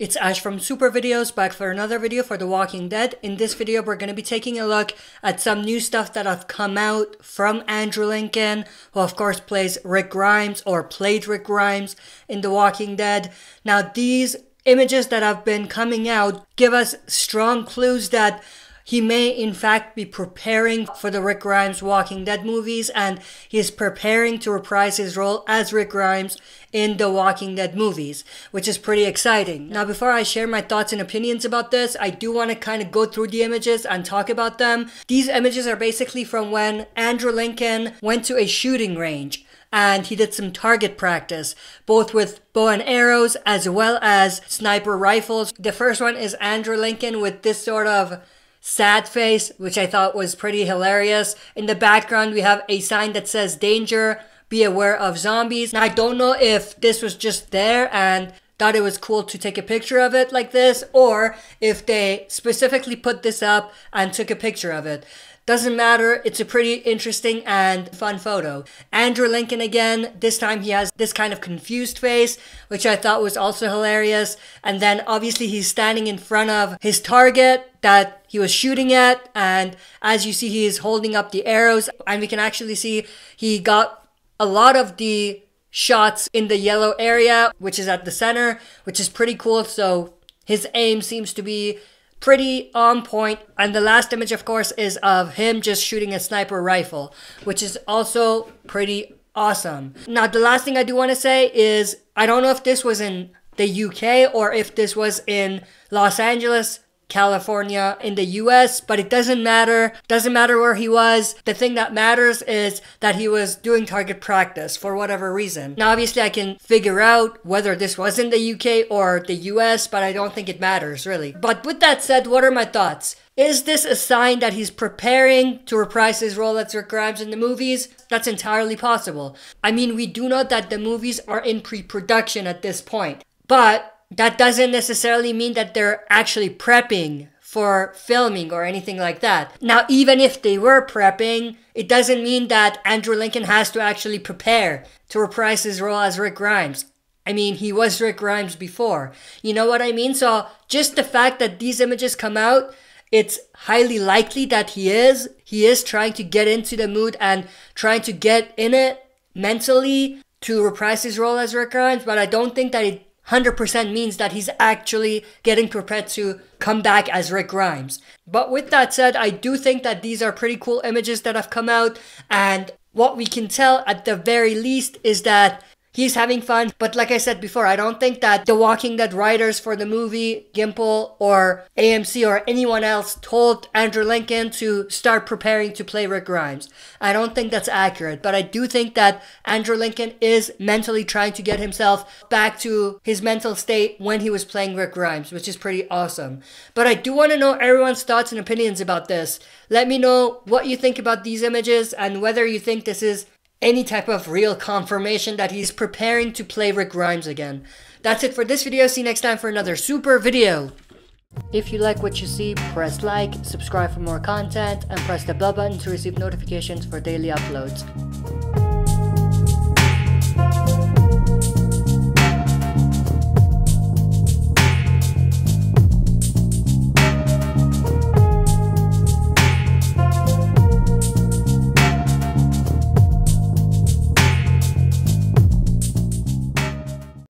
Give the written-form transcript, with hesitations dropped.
It's Ash from Super Videos, back for another video for The Walking Dead. In this video, we're going to be taking a look at some new stuff that have come out from Andrew Lincoln, who of course plays Rick Grimes, or played Rick Grimes in The Walking Dead. Now, these images that have been coming out give us strong clues that he may in fact be preparing for the Rick Grimes Walking Dead movies, and he is preparing to reprise his role as Rick Grimes in the Walking Dead movies, which is pretty exciting. Now, before I share my thoughts and opinions about this, I do want to kind of go through the images and talk about them. These images are basically from when Andrew Lincoln went to a shooting range and he did some target practice, both with bow and arrows as well as sniper rifles. The first one is Andrew Lincoln with this sort of sad face, which I thought was pretty hilarious. In the background, we have a sign that says danger, be aware of zombies. Now, I don't know if this was just there and thought it was cool to take a picture of it like this, or if they specifically put this up and took a picture of it. Doesn't matter, it's a pretty interesting and fun photo. Andrew Lincoln again, this time he has this kind of confused face, which I thought was also hilarious. And then obviously he's standing in front of his target that he was shooting at, and as you see, he is holding up the arrows, and we can actually see he got a lot of the shots in the yellow area, which is at the center, which is pretty cool. So his aim seems to be pretty on point. And the last image, of course, is of him just shooting a sniper rifle, which is also pretty awesome. Now, the last thing I do want to say is I don't know if this was in the UK or if this was in Los Angeles, California, in the US, but it doesn't matter. Doesn't matter where he was. The thing that matters is that he was doing target practice for whatever reason. Now, obviously, I can figure out whether this was in the UK or the US, but I don't think it matters, really. But with that said, what are my thoughts? Is this a sign that he's preparing to reprise his role as Rick Grimes in the movies? That's entirely possible. I mean, we do know that the movies are in pre-production at this point, but that doesn't necessarily mean that they're actually prepping for filming or anything like that. Now, even if they were prepping, it doesn't mean that Andrew Lincoln has to actually prepare to reprise his role as Rick Grimes. I mean, he was Rick Grimes before. You know what I mean? So just the fact that these images come out, it's highly likely that he is trying to get into the mood and trying to get in it mentally to reprise his role as Rick Grimes, but I don't think that it 100% means that he's actually getting prepared to come back as Rick Grimes. But with that said, I do think that these are pretty cool images that have come out, and what we can tell at the very least is that he's having fun. But like I said before, I don't think that the Walking Dead writers for the movie, Gimple or AMC or anyone else, told Andrew Lincoln to start preparing to play Rick Grimes. I don't think that's accurate, but I do think that Andrew Lincoln is mentally trying to get himself back to his mental state when he was playing Rick Grimes, which is pretty awesome. But I do want to know everyone's thoughts and opinions about this. Let me know what you think about these images and whether you think this is any type of real confirmation that he's preparing to play Rick Grimes again. That's it for this video. See you next time for another super video. If you like what you see, press like, subscribe for more content, and press the bell button to receive notifications for daily uploads.